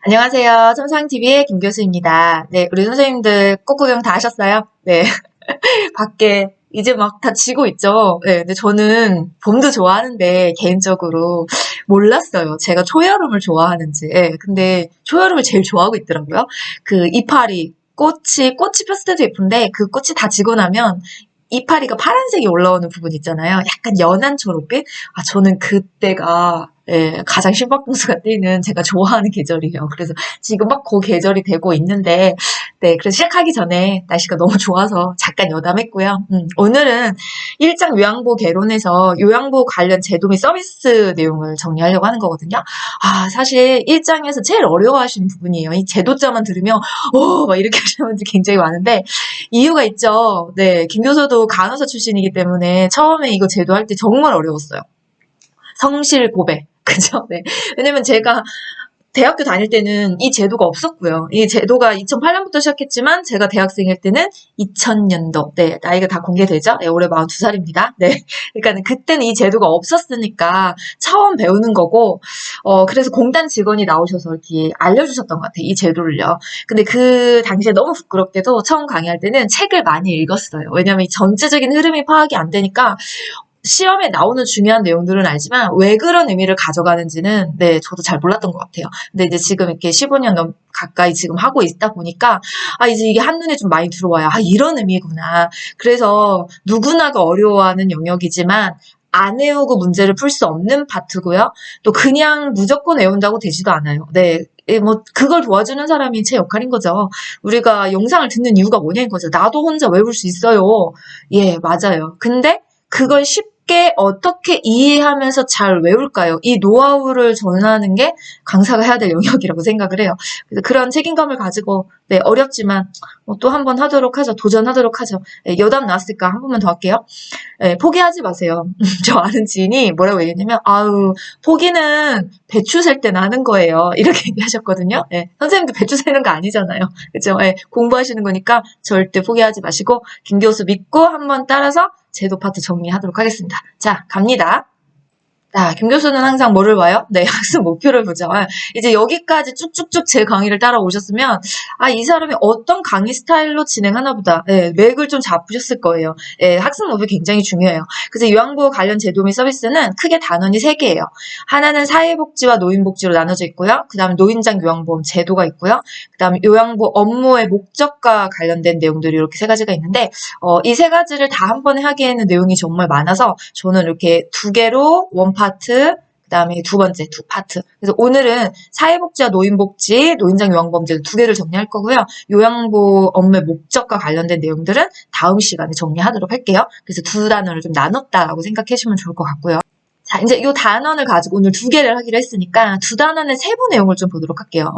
안녕하세요. 첨상TV의 김 교수입니다. 네, 우리 선생님들 꽃구경 다 하셨어요? 네. 밖에 이제 막 다 지고 있죠? 네, 근데 저는 봄도 좋아하는데 개인적으로 몰랐어요. 제가 초여름을 좋아하는지. 네, 근데 초여름을 제일 좋아하고 있더라고요. 그 이파리, 꽃이 폈을 때도 예쁜데 그 꽃이 다 지고 나면 이파리가 파란색이 올라오는 부분 있잖아요. 약간 연한 초록빛? 아, 저는 그때가 예, 가장 심박동수가 뛰는 제가 좋아하는 계절이에요. 그래서 지금 막 그 계절이 되고 있는데, 네, 그래서 시작하기 전에 날씨가 너무 좋아서 잠깐 여담했고요. 오늘은 일장 요양보 개론에서 요양보 관련 제도 및 서비스 내용을 정리하려고 하는 거거든요. 아, 사실 일장에서 제일 어려워하시는 부분이에요. 이 제도자만 들으면, 막 이렇게 하시는 분들이 굉장히 많은데, 이유가 있죠. 네, 김 교수도 간호사 출신이기 때문에 처음에 이거 제도할 때 정말 어려웠어요. 성실 고백. 그죠? 네. 왜냐면 제가 대학교 다닐 때는 이 제도가 없었고요. 이 제도가 2008년부터 시작했지만 제가 대학생일 때는 2000년도. 네, 나이가 다 공개되죠? 네, 올해 42살입니다. 네. 그러니까 그때는 이 제도가 없었으니까 처음 배우는 거고, 그래서 공단 직원이 나오셔서 이렇게 알려주셨던 것 같아요. 이 제도를요. 근데 그 당시에 너무 부끄럽게도 처음 강의할 때는 책을 많이 읽었어요. 왜냐면 이 전체적인 흐름이 파악이 안 되니까 시험에 나오는 중요한 내용들은 알지만 왜 그런 의미를 가져가는지는 네, 저도 잘 몰랐던 것 같아요. 근데 이제 지금 이렇게 15년 가까이 지금 하고 있다 보니까 아, 이제 이게 한눈에 좀 많이 들어와요. 아, 이런 의미구나. 그래서 누구나가 어려워하는 영역이지만 안 외우고 문제를 풀 수 없는 파트고요. 또 그냥 무조건 외운다고 되지도 않아요. 네. 뭐 그걸 도와주는 사람이 제 역할인 거죠. 우리가 영상을 듣는 이유가 뭐냐는 거죠. 나도 혼자 외울 수 있어요. 예, 맞아요. 근데 그걸 쉽게 어떻게 이해하면서 잘 외울까요? 이 노하우를 전하는 게 강사가 해야 될 영역이라고 생각을 해요. 그래서 그런 책임감을 가지고 네, 어렵지만 또 한 번 하도록 하죠. 도전하도록 하죠. 네, 여담 나왔으니까 한 번만 더 할게요. 네, 포기하지 마세요. 저 아는 지인이 뭐라고 얘기했냐면 아우 포기는 배추 셀 때 나는 거예요. 이렇게 얘기하셨거든요. 네, 선생님도 배추 세는 거 아니잖아요. 그렇죠? 네, 공부하시는 거니까 절대 포기하지 마시고 김 교수 믿고 한번 따라서 제도 파트 정리하도록 하겠습니다. 자, 갑니다. 자, 김 교수는 항상 뭐를 봐요? 네, 학습 목표를 보죠. 이제 여기까지 쭉쭉쭉 제 강의를 따라오셨으면, 아, 이 사람이 어떤 강의 스타일로 진행하나 보다. 네, 맥을 좀 잡으셨을 거예요. 네, 학습 목표 굉장히 중요해요. 그래서 요양보호 관련 제도 및 서비스는 크게 단원이 3개예요. 하나는 사회복지와 노인복지로 나눠져 있고요. 그 다음에 노인장 요양보험 제도가 있고요. 그 다음에 요양보 업무의 목적과 관련된 내용들이 이렇게 3가지가 있는데, 이 3가지를 다 한 번에 하기에는 내용이 정말 많아서 저는 이렇게 2개로 원파트, 그 다음에 2번째 2파트. 그래서 오늘은 사회복지와 노인복지, 노인장 요양보험제 2개를 정리할 거고요. 요양보 업무의 목적과 관련된 내용들은 다음 시간에 정리하도록 할게요. 그래서 2단원을 좀 나눴다라고 생각해 주시면 좋을 것 같고요. 자, 이제 이 단원을 가지고 오늘 2개를 하기로 했으니까 2단원의 세부 내용을 좀 보도록 할게요.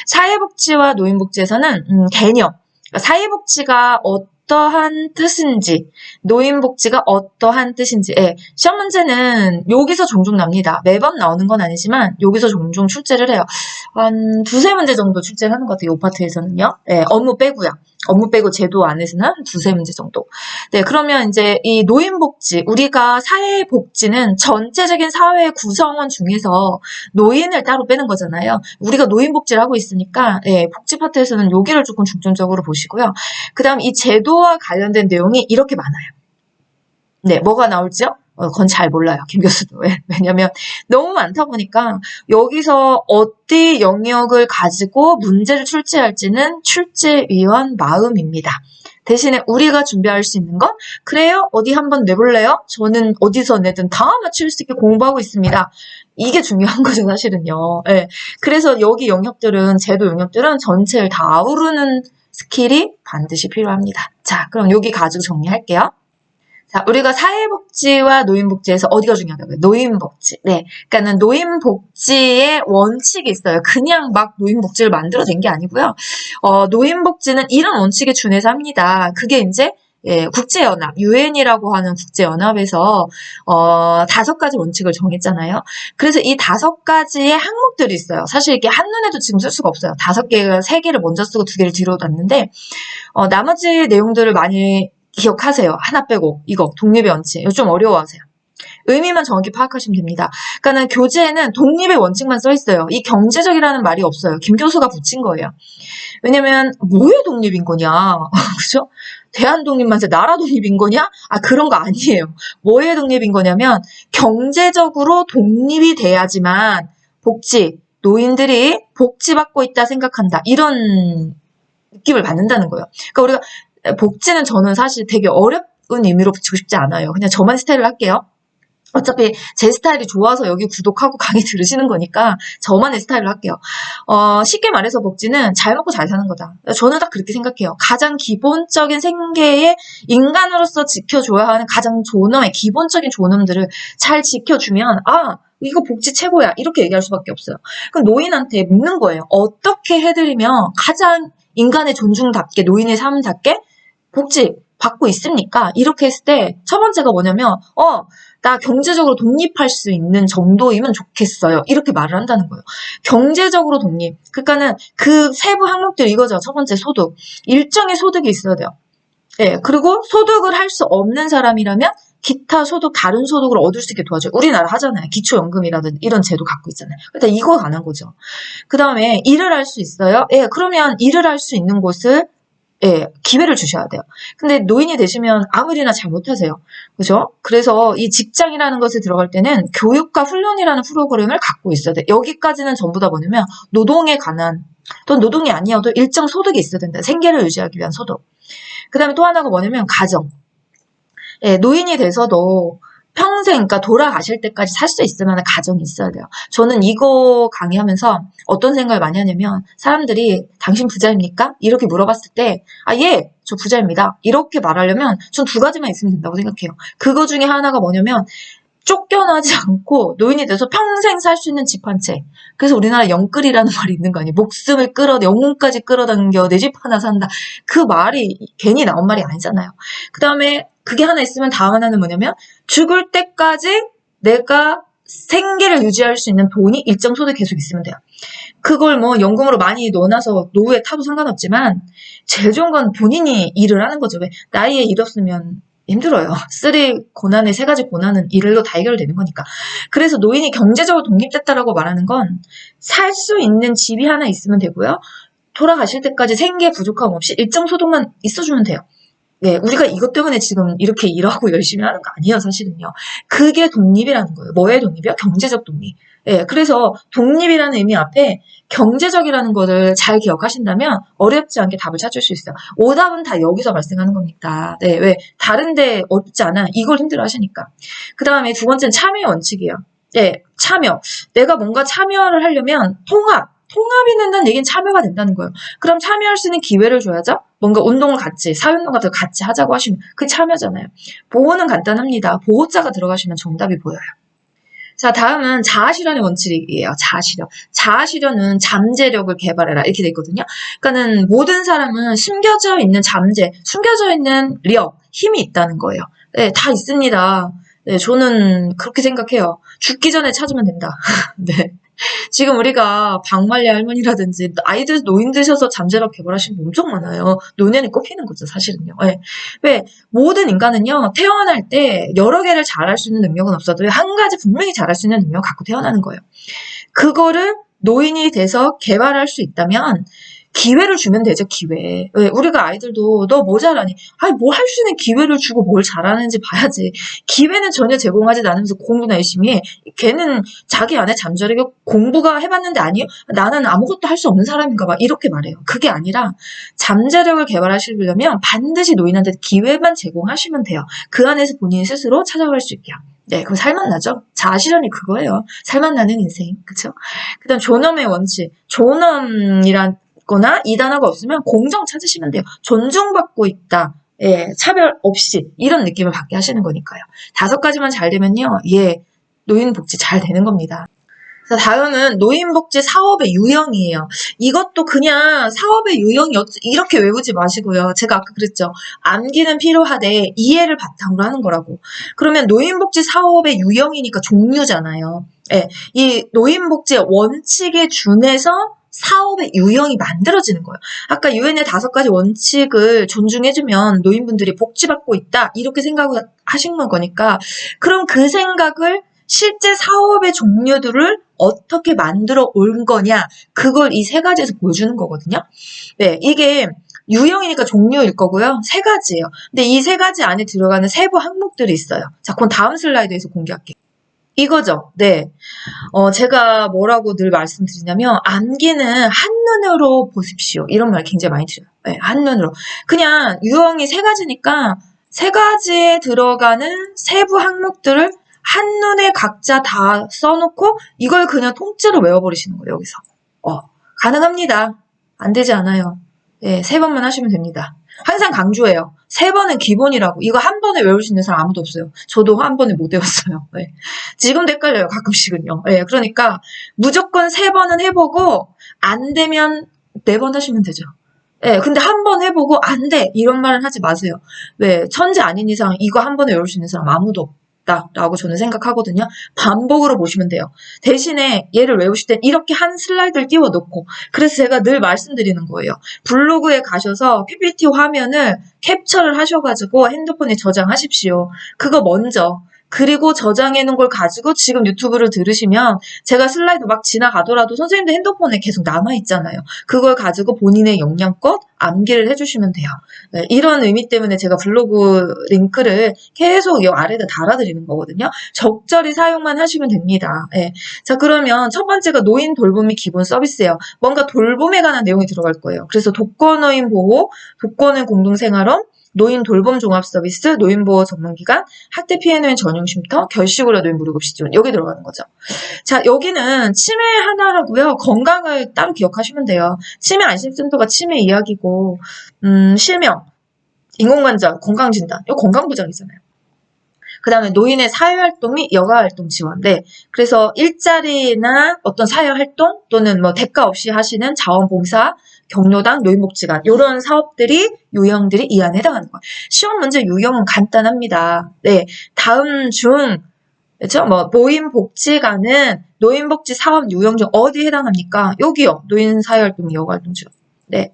사회복지와 노인복지에서는 개념, 그러니까 사회복지가 어떠한 뜻인지, 노인복지가 어떠한 뜻인지, 예, 시험 문제는 여기서 종종 납니다. 매번 나오는 건 아니지만 여기서 종종 출제를 해요. 한 2~3문제 정도 출제를 하는 것 같아요. 이 파트에서는요. 예, 업무 빼고요. 업무 빼고 제도 안에서는 한 2~3문제 정도. 네, 그러면 이제 이 노인복지, 우리가 사회복지는 전체적인 사회 구성원 중에서 노인을 따로 빼는 거잖아요. 우리가 노인복지를 하고 있으니까, 예, 복지 파트에서는 여기를 조금 중점적으로 보시고요. 그 다음 이 제도와 관련된 내용이 이렇게 많아요. 네, 뭐가 나올지요? 그건 잘 몰라요, 김 교수도. 왜냐면 너무 많다 보니까 여기서 어디 영역을 가지고 문제를 출제할지는 출제위원 마음입니다. 대신에 우리가 준비할 수 있는 건 그래요? 어디 한번 내볼래요? 저는 어디서 내든 다 맞출 수 있게 공부하고 있습니다. 이게 중요한 거죠, 사실은요. 네. 그래서 여기 영역들은, 제도 영역들은 전체를 다 아우르는 스킬이 반드시 필요합니다. 자, 그럼 여기 가지고 정리할게요. 자, 우리가 사회복지와 노인복지에서 어디가 중요하다고요? 노인복지. 네. 그러니까는 노인복지의 원칙이 있어요. 그냥 막 노인복지를 만들어낸 게 아니고요. 노인복지는 이런 원칙에 준해서 합니다. 그게 이제 예, 국제연합, 유엔이라고 하는 국제연합에서 5가지 원칙을 정했잖아요. 그래서 이 5가지의 항목들이 있어요. 사실 이게 한눈에도 지금 쓸 수가 없어요. 5개가 3개를 먼저 쓰고 2개를 뒤로 놨는데 나머지 내용들을 많이 기억하세요. 하나 빼고 이거 독립의 원칙. 이거 좀 어려워하세요. 의미만 정확히 파악하시면 됩니다. 그러니까는 교재에는 독립의 원칙만 써 있어요. 이 경제적이라는 말이 없어요. 김 교수가 붙인 거예요. 왜냐면 뭐의 독립인 거냐? 그죠? 대한 독립만 세 나라 독립인 거냐? 아, 그런 거 아니에요. 뭐의 독립인 거냐면 경제적으로 독립이 돼야지만 노인들이 복지받고 있다 생각한다. 이런 느낌을 받는다는 거예요. 그러니까 우리가 복지는 저는 사실 되게 어려운 의미로 붙이고 싶지 않아요. 그냥 저만의 스타일을 할게요. 어차피 제 스타일이 좋아서 여기 구독하고 강의 들으시는 거니까 저만의 스타일로 할게요. 쉽게 말해서 복지는 잘 먹고 잘 사는 거다. 저는 딱 그렇게 생각해요. 가장 기본적인 생계에 인간으로서 지켜줘야 하는 가장 존엄의 기본적인 존엄들을 잘 지켜주면 이거 복지 최고야 이렇게 얘기할 수밖에 없어요. 그럼 노인한테 묻는 거예요. 어떻게 해드리면 가장 인간의 존중답게 노인의 삶답게 복지 받고 있습니까? 이렇게 했을 때 첫 번째가 뭐냐면 나 경제적으로 독립할 수 있는 정도이면 좋겠어요. 이렇게 말을 한다는 거예요. 경제적으로 독립. 그러니까는 그 세부 항목들 이거죠. 첫 번째 소득. 일정의 소득이 있어야 돼요. 예, 그리고 소득을 할 수 없는 사람이라면 기타 소득, 다른 소득을 얻을 수 있게 도와줘요. 우리나라 하잖아요. 기초연금이라든지 이런 제도 갖고 있잖아요. 일단 이거 가는 거죠. 그 다음에 일을 할 수 있어요. 예, 그러면 일을 할 수 있는 곳을 기회를 주셔야 돼요. 근데 노인이 되시면 아무 일이나 잘 못하세요. 그죠? 그래서 이 직장이라는 것에 들어갈 때는 교육과 훈련이라는 프로그램을 갖고 있어야 돼요. 여기까지는 전부 다 뭐냐면 노동에 관한 또는 노동이 아니어도 일정 소득이 있어야 된다. 생계를 유지하기 위한 소득. 그 다음에 또 하나가 뭐냐면 가정. 노인이 돼서도 평생, 그러니까 돌아가실 때까지 살 수 있을 만한 가정이 있어야 돼요. 저는 이거 강의하면서 어떤 생각을 많이 하냐면 사람들이 당신 부자입니까? 이렇게 물어봤을 때 예, 저 부자입니다. 이렇게 말하려면 전 두 가지만 있으면 된다고 생각해요. 그거 중에 하나가 뭐냐면 쫓겨나지 않고 노인이 돼서 평생 살 수 있는 집 한 채. 그래서 우리나라 영끌이라는 말이 있는 거 아니에요. 목숨을 영혼까지 끌어당겨 내 집 하나 산다. 그 말이 괜히 나온 말이 아니잖아요. 그 다음에 그게 하나 있으면 다음 하나는 뭐냐면 죽을 때까지 내가 생계를 유지할 수 있는 돈이 일정 소득 계속 있으면 돼요. 그걸 뭐 연금으로 많이 넣어놔서 노후에 타도 상관없지만 제일 좋은 건 본인이 일을 하는 거죠. 왜 나이에 이뤘으면 힘들어요. 세 가지 고난은 일로 다 해결되는 거니까. 그래서 노인이 경제적으로 독립됐다라고 말하는 건 살 수 있는 집이 하나 있으면 되고요. 돌아가실 때까지 생계 부족함 없이 일정 소득만 있어주면 돼요. 네, 우리가 이것 때문에 지금 이렇게 일하고 열심히 하는 거 아니에요, 사실은요. 그게 독립이라는 거예요. 뭐의 독립이요? 경제적 독립. 예, 그래서 독립이라는 의미 앞에 경제적이라는 것을 잘 기억하신다면 어렵지 않게 답을 찾을 수 있어요. 오답은 다 여기서 발생하는 겁니다. 네, 왜? 다른데 어렵지 않아. 이걸 힘들어 하시니까. 그 다음에 두 번째는 참여의 원칙이에요. 네, 참여. 내가 뭔가 참여를 하려면 통합이 된다는 얘기는 참여가 된다는 거예요. 그럼 참여할 수 있는 기회를 줘야죠. 뭔가 운동을 같이, 사회운동 같은 거 같이 하자고 하시면 그게 참여잖아요. 보호는 간단합니다. 보호자가 들어가시면 정답이 보여요. 자, 다음은 자아실현의 원칙이에요. 자아실현. 자아실현은 잠재력을 개발해라. 이렇게 돼 있거든요. 그러니까는 모든 사람은 숨겨져 있는 숨겨져 있는 힘이 있다는 거예요. 네, 다 있습니다. 네, 저는 그렇게 생각해요. 죽기 전에 찾으면 된다. 네. 지금 우리가 박말리 할머니라든지 아이들 노인 드셔서 잠재력 개발하시는 분 엄청 많아요. 노년이 꼽히는 거죠, 사실은요. 네. 왜 모든 인간은요 태어날 때 여러 개를 잘할 수 있는 능력은 없어도 한 가지 분명히 잘할 수 있는 능력을 갖고 태어나는 거예요. 그거를 노인이 돼서 개발할 수 있다면 기회를 주면 되죠, 기회. 왜 우리가 아이들도 너 뭐 잘하니? 뭐 할 수 있는 기회를 주고 뭘 잘하는지 봐야지. 기회는 전혀 제공하지 않으면서 공부나 열심히 해. 걔는 자기 안에 잠재력이 공부가 해봤는데 아니요? 나는 아무것도 할 수 없는 사람인가 봐. 이렇게 말해요. 그게 아니라 잠재력을 개발하시려면 반드시 노인한테 기회만 제공하시면 돼요. 그 안에서 본인이 스스로 찾아갈 수 있게요. 네, 그럼 살맛 나죠? 자아실현이 그거예요. 살맛 나는 인생. 그쵸? 그 다음 존엄의 원칙. 존엄이란 거나 이 단어가 없으면 공정 찾으시면 돼요. 존중받고 있다. 예, 차별 없이 이런 느낌을 받게 하시는 거니까요. 5가지만 잘 되면요. 노인복지 잘 되는 겁니다. 자, 다음은 노인복지 사업의 유형이에요. 이것도 그냥 사업의 유형이 이렇게 외우지 마시고요. 제가 아까 그랬죠. 암기는 필요하되 이해를 바탕으로 하는 거라고. 그러면 노인복지 사업의 유형이니까 종류잖아요. 이 노인복지의 원칙에 준해서 사업의 유형이 만들어지는 거예요. 아까 유엔의 5가지 원칙을 존중해주면 노인분들이 복지받고 있다 이렇게 생각을 하신 거니까 그럼 그 생각을 실제 사업의 종류들을 어떻게 만들어 올 거냐 그걸 이 3가지에서 보여주는 거거든요. 네, 이게 유형이니까 종류일 거고요. 3가지예요. 근데 이 3가지 안에 들어가는 세부 항목들이 있어요. 자, 그건 다음 슬라이드에서 공개할게요. 이거죠. 네. 제가 뭐라고 늘 말씀드리냐면 암기는 한눈으로 보십시오. 이런 말 굉장히 많이 드려요. 네, 한눈으로. 그냥 유형이 3가지니까 3가지에 들어가는 세부 항목들을 한눈에 각자 다 써놓고 이걸 그냥 통째로 외워버리시는 거예요. 여기서. 가능합니다. 안 되지 않아요. 네, 3번만 하시면 됩니다. 항상 강조해요. 3번은 기본이라고. 이거 한 번에 외울 수 있는 사람 아무도 없어요. 저도 한 번에 못 외웠어요. 네. 지금도 헷갈려요. 가끔씩은요. 네, 그러니까 무조건 3번은 해보고 안 되면 4번 하시면 되죠. 네, 근데 한 번 해보고 안 돼. 이런 말은 하지 마세요. 왜? 천재 아닌 이상 이거 한 번에 외울 수 있는 사람 아무도 없다라고 저는 생각하거든요. 반복으로 보시면 돼요. 대신에 얘를 외우실 땐 이렇게 한 슬라이드를 띄워놓고 그래서 제가 늘 말씀드리는 거예요. 블로그에 가셔서 PPT 화면을 캡처를 하셔가지고 핸드폰에 저장하십시오. 그거 먼저. 그리고 저장해놓은 걸 가지고 지금 유튜브를 들으시면 제가 슬라이드 막 지나가더라도 선생님들 핸드폰에 계속 남아있잖아요. 그걸 가지고 본인의 역량껏 암기를 해주시면 돼요. 네, 이런 의미 때문에 제가 블로그 링크를 계속 이 아래에다 달아드리는 거거든요. 적절히 사용만 하시면 됩니다. 네. 자, 그러면 첫 번째가 노인 돌봄이 기본 서비스예요. 뭔가 돌봄에 관한 내용이 들어갈 거예요. 그래서 독거노인 보호, 독거노인 공동생활원, 노인 돌봄 종합 서비스, 노인보호 전문기관, 학대 피해 노인 전용 쉼터, 결식으로 노인 무료급식 지원 여기 들어가는 거죠. 자, 여기는 치매 하나 하고요. 건강을 따로 기억하시면 돼요. 치매 안심센터가 치매 이야기고 실명, 인공관절, 건강진단 이거 건강보장이잖아요. 그 다음에 노인의 사회활동 및 여가활동 지원. 네. 그래서 일자리나 어떤 사회활동 또는 뭐 대가 없이 하시는 자원봉사, 경로당, 노인복지관 이런 사업들이 유형들이 이 안에 해당하는 거예요. 시험 문제 유형은 간단합니다. 네. 다음 중 그렇죠? 뭐 노인복지관은 노인복지 사업 유형 중 어디에 해당합니까? 여기요. 노인사회활동, 여가활동 지원. 네.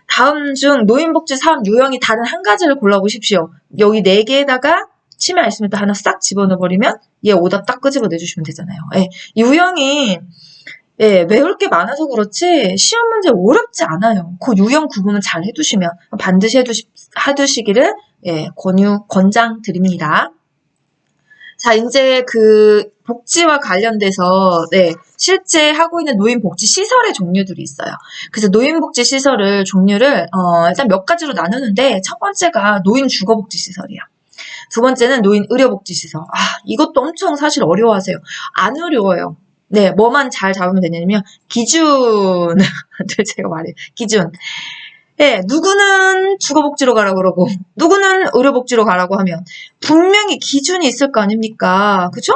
다음 중 노인복지 사업 유형이 다른 한 가지를 골라보십시오. 여기 4개에다가 치매 알쓰면서 하나 싹 집어넣어버리면 얘 오답 딱 끄집어 내주시면 되잖아요. 예, 유형이 외울 게 많아서 그렇지 시험 문제 어렵지 않아요. 그 유형 구분을 잘 해두시면 반드시 해두시기를 권장드립니다. 자, 이제 그 복지와 관련돼서 실제 하고 있는 노인복지 시설의 종류들이 있어요. 그래서 노인복지 시설을 종류를 일단 몇 가지로 나누는데 첫 번째가 노인 주거복지 시설이에요. 두 번째는 노인 의료복지시설. 이것도 엄청 사실 어려워하세요. 안 어려워요. 네, 뭐만 잘 잡으면 되냐면 기준. 제가 말해요. 기준. 네, 누구는 주거복지로 가라고 그러고 누구는 의료복지로 가라고 하면 분명히 기준이 있을 거 아닙니까? 그쵸?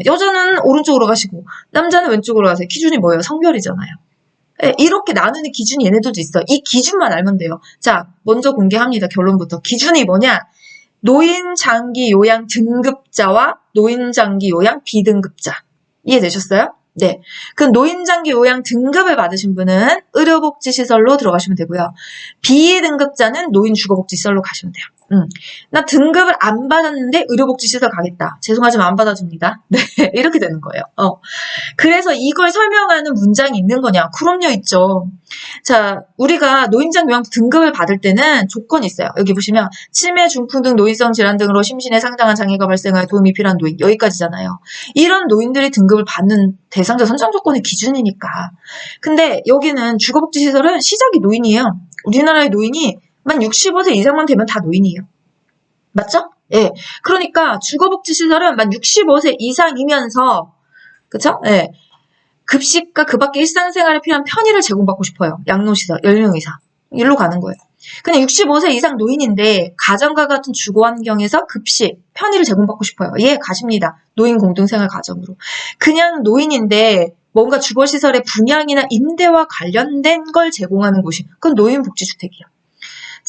여자는 오른쪽으로 가시고 남자는 왼쪽으로 가세요. 기준이 뭐예요? 성별이잖아요. 네, 이렇게 나누는 기준이 얘네들도 있어요. 이 기준만 알면 돼요. 자, 먼저 공개합니다. 결론부터. 기준이 뭐냐? 노인장기 요양 등급자와 노인장기 요양 비등급자. 이해되셨어요? 네. 그 노인장기 요양 등급을 받으신 분은 의료복지시설로 들어가시면 되고요. 비등급자는 노인주거복지시설로 가시면 돼요. 나 등급을 안 받았는데 의료복지시설 가겠다. 죄송하지만 안 받아줍니다. 네. 이렇게 되는 거예요. 그래서 이걸 설명하는 문장이 있는 거냐? 그럼요, 있죠. 자, 우리가 노인장 요양 등급을 받을 때는 조건이 있어요. 여기 보시면 치매, 중풍 등 노인성 질환 등으로 심신에 상당한 장애가 발생하여 도움이 필요한 노인. 여기까지잖아요. 이런 노인들이 등급을 받는 대상자 선정 조건의 기준이니까. 근데 여기는 주거복지시설은 시작이 노인이에요. 우리나라의 노인이 만 65세 이상만 되면 다 노인이에요. 맞죠? 예. 그러니까 주거복지시설은 만 65세 이상이면서 그쵸? 예. 급식과 그 밖에 일상생활에 필요한 편의를 제공받고 싶어요. 양로시설, 연령 이상. 일로 가는 거예요. 그냥 65세 이상 노인인데 가정과 같은 주거환경에서 급식, 편의를 제공받고 싶어요. 예, 가십니다. 노인 공동생활 가정으로. 그냥 노인인데 뭔가 주거시설의 분양이나 임대와 관련된 걸 제공하는 곳이 그건 노인복지주택이에요.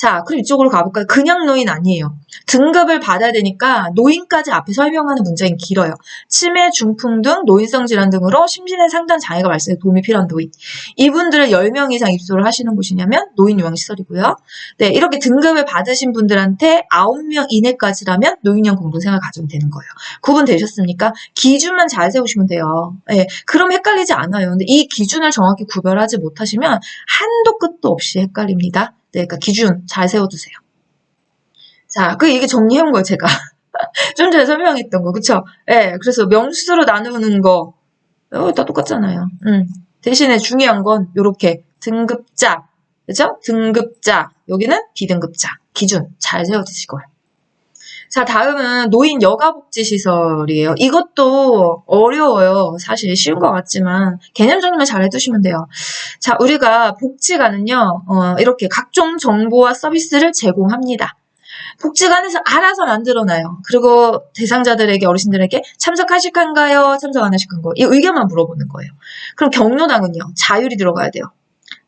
자, 그럼 이쪽으로 가볼까요? 그냥 노인 아니에요. 등급을 받아야 되니까 노인까지 앞에 설명하는 문장이 길어요. 치매, 중풍 등 노인성 질환 등으로 심신의 상당 장애가 발생해 도움이 필요한 노인. 이분들을 10명 이상 입소를 하시는 곳이냐면 노인 요양시설이고요. 네, 이렇게 등급을 받으신 분들한테 9명 이내까지라면 노인형 공동생활 가정 되는 거예요. 구분되셨습니까? 기준만 잘 세우시면 돼요. 네, 그럼 헷갈리지 않아요. 근데 이 기준을 정확히 구별하지 못하시면 한도 끝도 없이 헷갈립니다. 네, 그러니까 기준 잘 세워두세요. 자, 이게 정리해온 거예요, 제가. 좀 전에 설명했던 거, 그쵸? 예, 그래서 명수로 나누는 거, 다 똑같잖아요. 대신에 중요한 건, 요렇게, 등급자, 그죠? 등급자, 여기는 비등급자, 기준 잘 세워두시고요. 자, 다음은 노인 여가복지시설이에요. 이것도 어려워요. 사실 쉬운 것 같지만 개념 정리만 잘 해두시면 돼요. 자, 우리가 복지관은요, 이렇게 각종 정보와 서비스를 제공합니다. 복지관에서 알아서 만들어놔요. 그리고 대상자들에게, 어르신들에게 참석하실 건가요? 참석 안 하실 건가요? 이 의견만 물어보는 거예요. 그럼 경로당은요, 자율이 들어가야 돼요.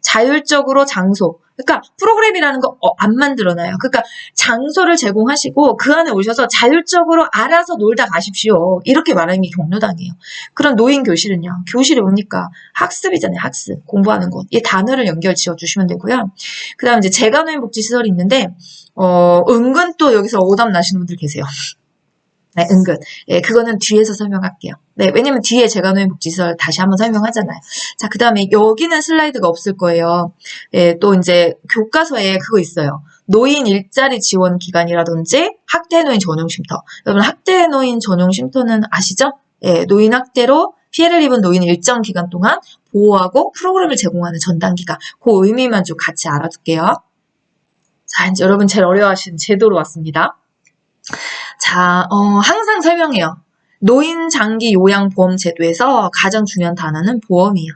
자율적으로 장소. 그러니까 프로그램이라는 거 안 만들어놔요. 그러니까 장소를 제공하시고 그 안에 오셔서 자율적으로 알아서 놀다 가십시오. 이렇게 말하는 게 경로당이에요. 그런 노인 교실은요. 교실이 뭡니까? 학습이잖아요. 학습. 공부하는 곳. 이 단어를 연결 지어주시면 되고요. 그 다음 이제 재가노인 복지시설이 있는데 은근 또 여기서 오답 나시는 분들 계세요. 네, 은근. 예, 그거는 뒤에서 설명할게요. 네, 왜냐면 뒤에 재가노인 복지시설 다시 한번 설명하잖아요. 자, 그 다음에 여기는 슬라이드가 없을 거예요. 예, 또 이제 교과서에 그거 있어요. 노인 일자리 지원 기관이라든지 학대노인 전용 쉼터. 여러분, 학대노인 전용 쉼터는 아시죠? 예, 노인 학대로 피해를 입은 노인 일정 기간 동안 보호하고 프로그램을 제공하는 전담기관. 그 의미만 좀 같이 알아둘게요. 자, 이제 여러분 제일 어려워하시는 제도로 왔습니다. 자, 항상 설명해요. 노인 장기 요양 보험 제도에서 가장 중요한 단어는 보험이에요.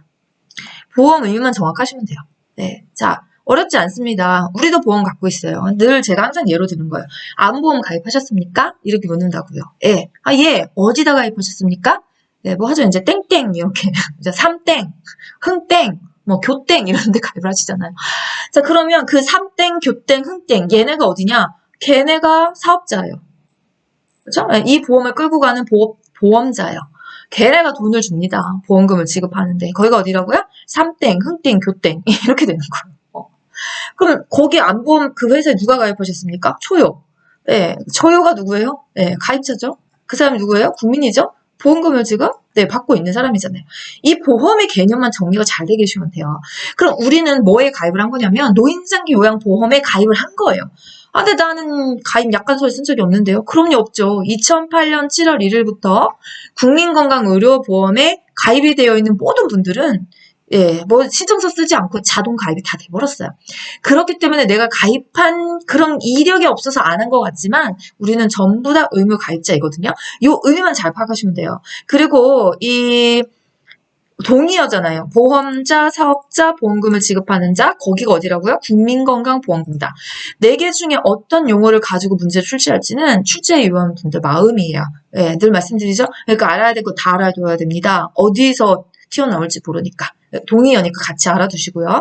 보험 의미만 정확하시면 돼요. 네. 자, 어렵지 않습니다. 우리도 보험 갖고 있어요. 늘 제가 항상 예로 드는 거예요. 암보험 가입하셨습니까? 이렇게 묻는다고요. 예. 아, 예. 어디다 가입하셨습니까? 네, 뭐 하죠? 이제 땡땡 이렇게. 이제 삼땡, 흥땡, 뭐 교땡 이런 데 가입을 하시잖아요. 자, 그러면 그 삼땡, 교땡, 흥땡 얘네가 어디냐? 걔네가 사업자예요. 그렇죠? 이 보험을 끌고 가는 보험자예요. 걔네가 돈을 줍니다. 보험금을 지급하는데. 거기가 어디라고요? 삼땡, 흥땡, 교땡 이렇게 되는 거예요. 그럼 거기 안보험 그 회사에 누가 가입하셨습니까? 초요. 네, 초요가 누구예요? 네, 가입자죠. 그 사람이 누구예요? 국민이죠. 보험금을 지금 받고 있는 사람이잖아요. 이 보험의 개념만 정리가 잘 되게 해주시면 돼요. 그럼 우리는 뭐에 가입을 한 거냐면 노인장기 요양보험에 가입을 한 거예요. 아, 근데 나는 가입 약관서를 쓴 적이 없는데요. 그럼요, 없죠. 2008년 7월 1일부터 국민건강의료보험에 가입이 되어 있는 모든 분들은 뭐 신청서 쓰지 않고 자동 가입이 다 돼버렸어요. 그렇기 때문에 내가 가입한 그런 이력이 없어서 안 한 것 같지만 우리는 전부 다 의무 가입자이거든요. 이 의미만 잘 파악하시면 돼요. 그리고 이 동의어잖아요. 보험자, 사업자, 보험금을 지급하는 자, 거기가 어디라고요? 국민건강보험공단. 4개 중에 어떤 용어를 가지고 문제 출제할지는 출제위원분들 마음이에요. 네, 늘 말씀드리죠? 그러니까 알아야 될 거 다 알아둬야 됩니다. 어디서 튀어나올지 모르니까. 동의어니까 같이 알아두시고요.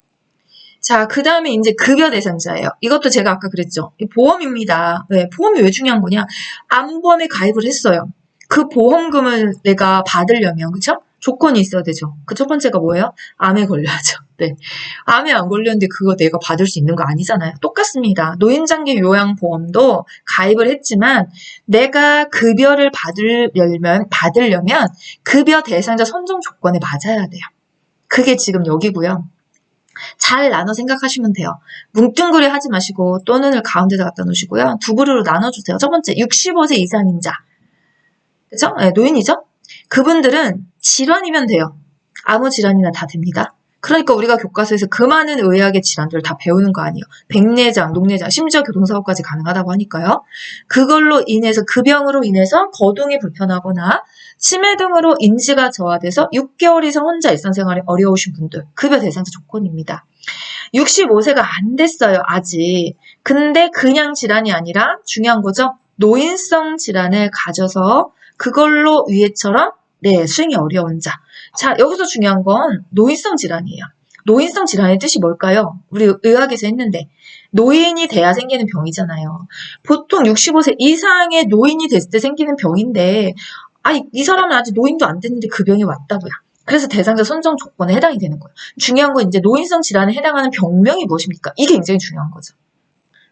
자, 그 다음에 이제 급여 대상자예요. 이것도 제가 아까 그랬죠. 보험입니다. 네, 보험이 왜 중요한 거냐? 암보험에 가입을 했어요. 그 보험금을 내가 받으려면, 그쵸? 조건이 있어야 되죠. 그 첫 번째가 뭐예요? 암에 걸려야죠. 네. 암에 안 걸렸는데 그거 내가 받을 수 있는 거 아니잖아요. 똑같습니다. 노인장기 요양보험도 가입을 했지만 내가 급여를 받으려면 급여 대상자 선정 조건에 맞아야 돼요. 그게 지금 여기고요. 잘 나눠 생각하시면 돼요. 뭉뚱그리 하지 마시고 또 눈을 가운데다 갖다 놓으시고요. 두 부류로 나눠주세요. 첫 번째, 65세 이상인 자. 그죠? 네, 노인이죠? 그분들은 질환이면 돼요. 아무 질환이나 다 됩니다. 그러니까 우리가 교과서에서 그 많은 의학의 질환들을 다 배우는 거 아니에요. 백내장, 녹내장, 심지어 교통사고까지 가능하다고 하니까요. 그걸로 인해서, 그 병으로 인해서 거동이 불편하거나 치매 등으로 인지가 저하돼서 6개월 이상 혼자 일상생활이 어려우신 분들, 급여 대상자 조건입니다. 65세가 안 됐어요, 아직. 근데 그냥 질환이 아니라 중요한 거죠. 노인성 질환을 가져서 그걸로 위에처럼 수행이 어려운 자. 자, 여기서 중요한 건 노인성 질환이에요. 노인성 질환의 뜻이 뭘까요? 우리 의학에서 했는데 노인이 돼야 생기는 병이잖아요. 보통 65세 이상의 노인이 됐을 때 생기는 병인데 이 사람은 아직 노인도 안 됐는데 그 병이 왔다고요. 그래서 대상자 선정 조건에 해당이 되는 거예요. 중요한 건 이제 노인성 질환에 해당하는 병명이 무엇입니까? 이게 굉장히 중요한 거죠.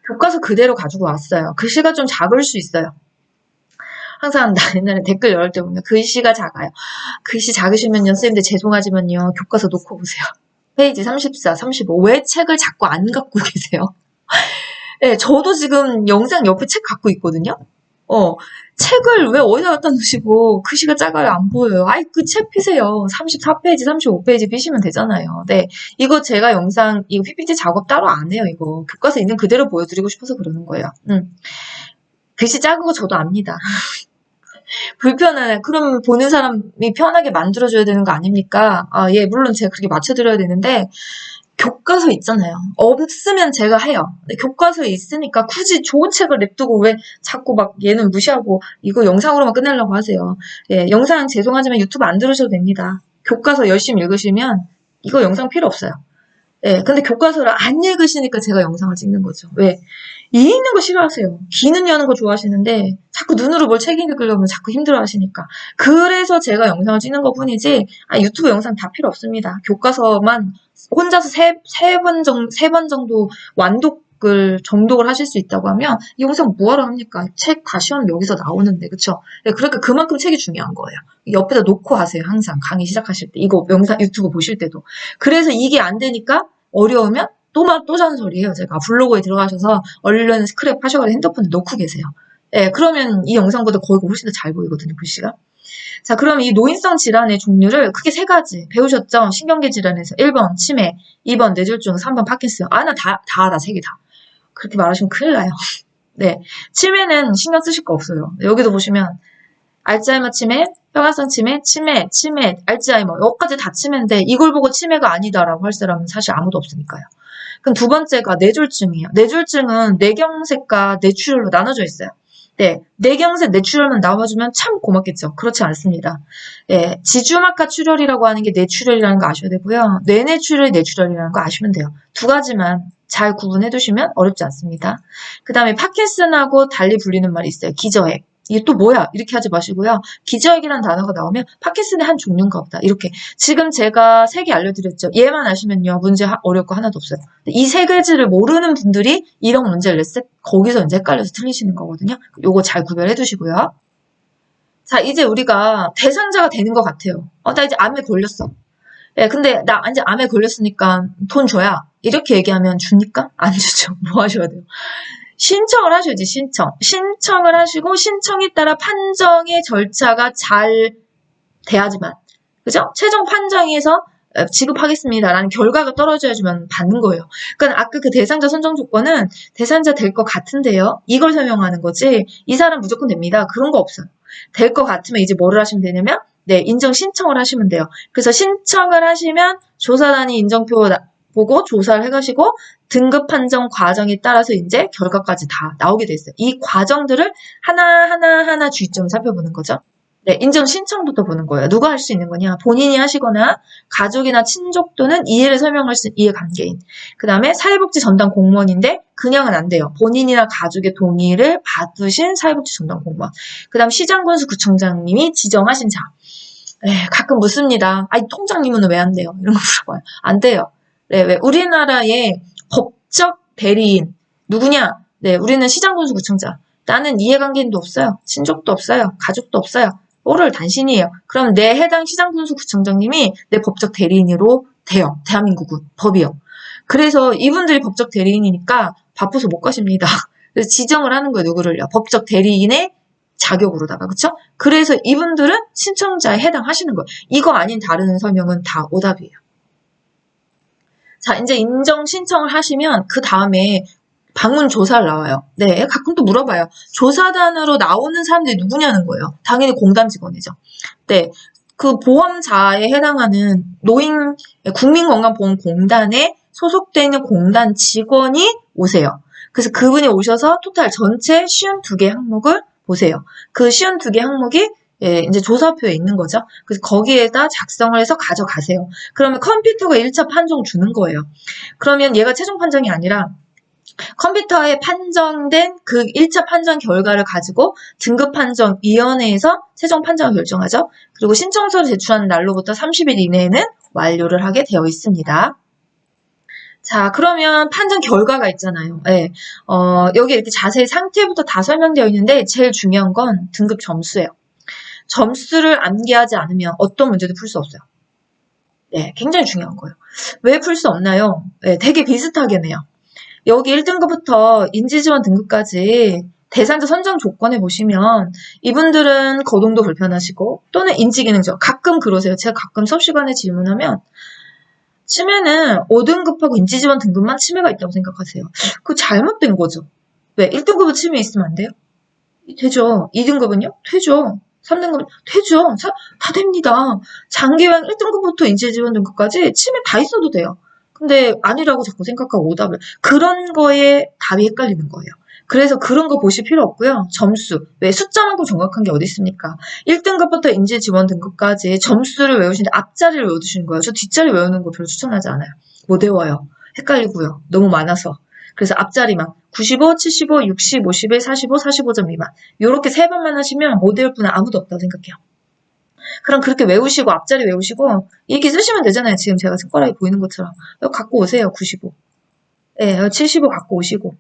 교과서 그대로 가지고 왔어요. 글씨가 좀 작을 수 있어요. 항상 나 옛날에 댓글 열을 때 보면 글씨가 작아요. 글씨 작으시면요, 선생님들 죄송하지만요, 교과서 놓고 보세요. 페이지 34, 35. 왜 책을 자꾸 안 갖고 계세요? 네, 저도 지금 영상 옆에 책 갖고 있거든요. 책을 왜 어디다 갖다 놓으시고 글씨가 작아요? 안 보여요. 그 책 피세요. 34페이지, 35페이지 피시면 되잖아요. 네, 이거 제가 영상, 이거 PPT 작업 따로 안 해요. 이거 교과서 있는 그대로 보여드리고 싶어서 그러는 거예요. 글씨 작은 거 저도 압니다. 불편하네. 그럼 보는 사람이 편하게 만들어줘야 되는 거 아닙니까? 예, 물론 제가 그렇게 맞춰드려야 되는데, 교과서 있잖아요. 없으면 제가 해요. 근데 교과서에 있으니까 굳이 좋은 책을 냅두고 왜 자꾸 막 얘는 무시하고 이거 영상으로만 끝내려고 하세요. 예, 영상 죄송하지만 유튜브 안 들으셔도 됩니다. 교과서 열심히 읽으시면 이거 영상 필요 없어요. 예, 근데 교과서를 안 읽으시니까 제가 영상을 찍는 거죠. 왜? 이 읽는 거 싫어하세요. 귀는 여는 거 좋아하시는데 자꾸 눈으로 뭘 책 읽으려면 자꾸 힘들어 하시니까. 그래서 제가 영상을 찍는 것 뿐이지 유튜브 영상 다 필요 없습니다. 교과서만 혼자서 세 번 정도 정독을 하실 수 있다고 하면 이 영상 뭐하러 합니까? 책 다 시험 여기서 나오는데, 그쵸? 네, 그러니까 그만큼 책이 중요한 거예요. 옆에다 놓고 하세요. 항상 강의 시작하실 때. 이거 영상 유튜브 보실 때도. 그래서 이게 안 되니까 어려우면 또 잔소리해요. 제가 블로그에 들어가셔서 얼른 스크랩 하셔가지고 핸드폰에 놓고 계세요. 예, 그러면 이 영상보다 거기가 훨씬 더 잘 보이거든요, 글씨가. 자, 그럼 이 노인성 질환의 종류를 크게 세 가지 배우셨죠? 신경계 질환에서 1번 치매, 2번 뇌졸중, 3번 파킨슨. 나 다 알아, 세 개 다. 그렇게 말하시면 큰일 나요. 네, 치매는 신경 쓰실 거 없어요. 여기도 보시면 알츠하이머 치매, 혈관성 치매, 알츠하이머 여기까지 다 치매인데 이걸 보고 치매가 아니다라고 할 사람은 사실 아무도 없으니까요. 그럼 두 번째가 뇌졸중이에요. 뇌졸중은 뇌경색과 뇌출혈로 나눠져 있어요. 네, 뇌경색, 뇌출혈만 나와주면 참 고맙겠죠. 그렇지 않습니다. 예, 지주막하 출혈이라고 하는 게 뇌출혈이라는 거 아셔야 되고요. 뇌내출혈이 뇌출혈이라는 거 아시면 돼요. 두 가지만 잘 구분해 두시면 어렵지 않습니다. 그 다음에 파킨슨하고 달리 불리는 말이 있어요. 기저핵. 이게 또 뭐야? 이렇게 하지 마시고요. 기저핵이라는 단어가 나오면 파킨슨의 한 종류인가 보다. 이렇게. 지금 제가 세 개 알려드렸죠. 얘만 아시면요. 문제 어려울 거 하나도 없어요. 이 세 가지를 모르는 분들이 이런 문제를 냈을 때 거기서 이제 헷갈려서 틀리시는 거거든요. 요거 잘 구별해 두시고요. 자, 이제 우리가 대상자가 되는 것 같아요. 나 이제 암에 걸렸어. 예, 근데 나 이제 암에 걸렸으니까 돈 줘야. 이렇게 얘기하면 줍니까? 안 주죠. 뭐 하셔야 돼요? 신청을 하셔야지, 신청. 신청을 하시고, 신청에 따라 판정의 절차가 잘 돼야지만, 그죠? 최종 판정에서 지급하겠습니다라는 결과가 떨어져야지만 받는 거예요. 그러니까 아까 그 대상자 선정 조건은 대상자 될 것 같은데요. 이걸 설명하는 거지, 이 사람 무조건 됩니다. 그런 거 없어요. 될 것 같으면 이제 뭐를 하시면 되냐면, 네, 인정 신청을 하시면 돼요. 그래서 신청을 하시면 조사단이 인정표 보고 조사를 해가시고 등급 판정 과정에 따라서 이제 결과까지 다 나오게 돼 있어요. 이 과정들을 하나하나 주의점을 살펴보는 거죠. 네, 인정 신청부터 보는 거예요. 누가 할 수 있는 거냐? 본인이 하시거나 가족이나 친족 또는 이해를 설명할 수 있는 이해관계인. 그 다음에 사회복지 전담 공무원인데 그냥은 안 돼요. 본인이나 가족의 동의를 받으신 사회복지 전담 공무원. 그 다음 시장군수 구청장님이 지정하신 자. 가끔 묻습니다. 통장님은 왜 안 돼요? 이런 거 물어봐요. 안 돼요. 네, 왜 우리나라의 법적 대리인 누구냐? 네, 우리는 시장군수구청장. 나는 이해관계인도 없어요. 친족도 없어요. 가족도 없어요. 오를 단신이에요. 그럼 내 해당 시장군수구청장님이 내 법적 대리인으로 돼요. 대한민국은 법이요. 그래서 이분들이 법적 대리인이니까 바쁘서 못 가십니다. 그래서 지정을 하는 거예요. 누구를요? 법적 대리인의 자격으로다가, 그쵸? 그래서 이분들은 신청자에 해당하시는 거예요. 이거 아닌 다른 설명은 다 오답이에요. 자, 이제 인정 신청을 하시면 그 다음에 방문 조사를 나와요. 네, 가끔 또 물어봐요. 조사단으로 나오는 사람들이 누구냐는 거예요. 당연히 공단 직원이죠. 네, 그 보험자에 해당하는 국민건강보험공단에 소속되어 있는 공단 직원이 오세요. 그래서 그분이 오셔서 토탈 전체 52개 항목을 보세요. 그 52개 항목이 예, 이제 조사표에 있는 거죠. 그래서 거기에다 작성을 해서 가져가세요. 그러면 컴퓨터가 1차 판정 주는 거예요. 그러면 얘가 최종 판정이 아니라 컴퓨터에 판정된 그 1차 판정 결과를 가지고 등급판정위원회에서 최종 판정을 결정하죠. 그리고 신청서를 제출하는 날로부터 30일 이내에는 완료를 하게 되어 있습니다. 자, 그러면 판정 결과가 있잖아요. 네. 여기 이렇게 자세히 상태부터 다 설명되어 있는데 제일 중요한 건 등급 점수예요. 점수를 암기하지 않으면 어떤 문제도 풀 수 없어요. 네, 굉장히 중요한 거예요. 왜 풀 수 없나요? 네, 되게 비슷하게네요. 여기 1등급부터 인지지원 등급까지 대상자 선정 조건에 보시면 이분들은 거동도 불편하시고 또는 인지기능적 가끔 그러세요. 제가 가끔 수업 시간에 질문하면 치매는 5등급하고 인지지원 등급만 치매가 있다고 생각하세요. 그거 잘못된 거죠. 왜? 1등급은 치매 있으면 안 돼요? 되죠. 2등급은요? 되죠. 3등급은 되죠. 다 됩니다. 장기여행 1등급부터 인지지원 등급까지 치매 다 있어도 돼요. 근데 아니라고 자꾸 생각하고 오답을. 그런 거에 답이 헷갈리는 거예요. 그래서 그런 거 보실 필요 없고요. 점수. 왜 숫자만큼 정확한 게 어디 있습니까? 1등급부터 인지지원 등급까지 점수를 외우시는데 앞자리를 외워두시는 거예요. 저 뒷자리 외우는 거 별로 추천하지 않아요. 못 외워요. 헷갈리고요. 너무 많아서. 그래서 앞자리만 95, 75, 60, 51, 45, 45점 미만. 요렇게 세 번만 하시면 못 외울 분은 아무도 없다고 생각해요. 그럼 그렇게 외우시고 앞자리 외우시고 이렇게 쓰시면 되잖아요. 지금 제가 손가락이 보이는 것처럼. 이거 갖고 오세요. 95. 네, 75 갖고 오시고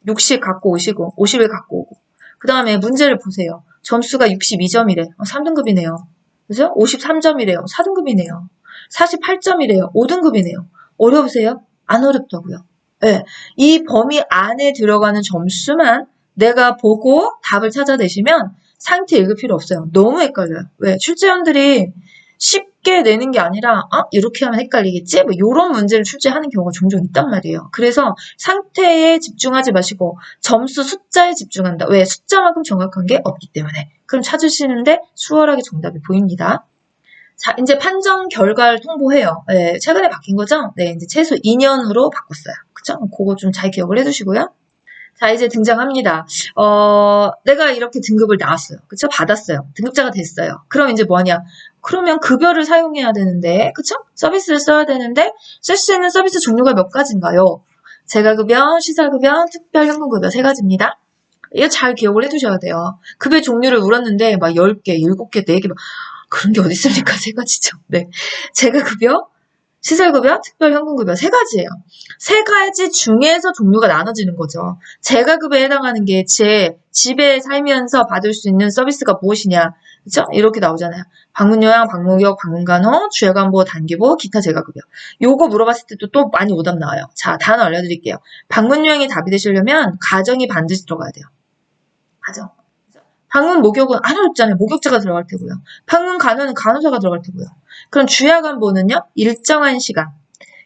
60 갖고 오시고 51 갖고 오고 그 다음에 문제를 보세요. 점수가 62점이래. 3등급이네요. 그죠? 53점이래요. 4등급이네요. 48점이래요. 5등급이네요. 어려우세요? 안 어렵다고요. 네, 이 범위 안에 들어가는 점수만 내가 보고 답을 찾아내시면 상태 읽을 필요 없어요. 너무 헷갈려요. 왜? 출제원들이 쉽게 내는 게 아니라 이렇게 하면 헷갈리겠지? 뭐 이런 문제를 출제하는 경우가 종종 있단 말이에요. 그래서 상태에 집중하지 마시고 점수 숫자에 집중한다. 왜? 숫자만큼 정확한 게 없기 때문에. 그럼 찾으시는데 수월하게 정답이 보입니다. 자, 이제 판정 결과를 통보해요. 네, 최근에 바뀐 거죠? 네, 이제 최소 2년으로 바꿨어요. 그쵸? 그거 좀 잘 기억을 해두시고요. 자, 이제 등장합니다. 내가 이렇게 등급을 나왔어요. 그쵸? 받았어요. 등급자가 됐어요. 그럼 이제 뭐하냐? 그러면 급여를 사용해야 되는데, 그쵸? 서비스를 써야 되는데, 쓸 수 있는 서비스 종류가 몇 가지인가요? 재가급여, 시설급여, 특별현금급여 세 가지입니다. 이거 잘 기억을 해두셔야 돼요. 급여 종류를 물었는데, 막 10개, 7개, 4개, 막, 그런 게 어디 있습니까? 세 가지죠. 네. 재가급여, 시설급여, 특별현금급여 세 가지예요. 세 가지 중에서 종류가 나눠지는 거죠. 재가급여에 해당하는 게 제 집에 살면서 받을 수 있는 서비스가 무엇이냐. 그쵸? 이렇게 나오잖아요. 방문요양, 방문격, 방문간호, 주야간보, 단기보, 기타 재가급여. 요거 물어봤을 때도 또 많이 오답 나와요. 자, 단어 알려드릴게요. 방문요양이 답이 되시려면 가정이 반드시 들어가야 돼요. 가정. 방문 목욕은 안 어렵잖아요. 목욕자가 들어갈 테고요. 방문 간호는 간호사가 들어갈 테고요. 그럼 주야간보는요? 일정한 시간.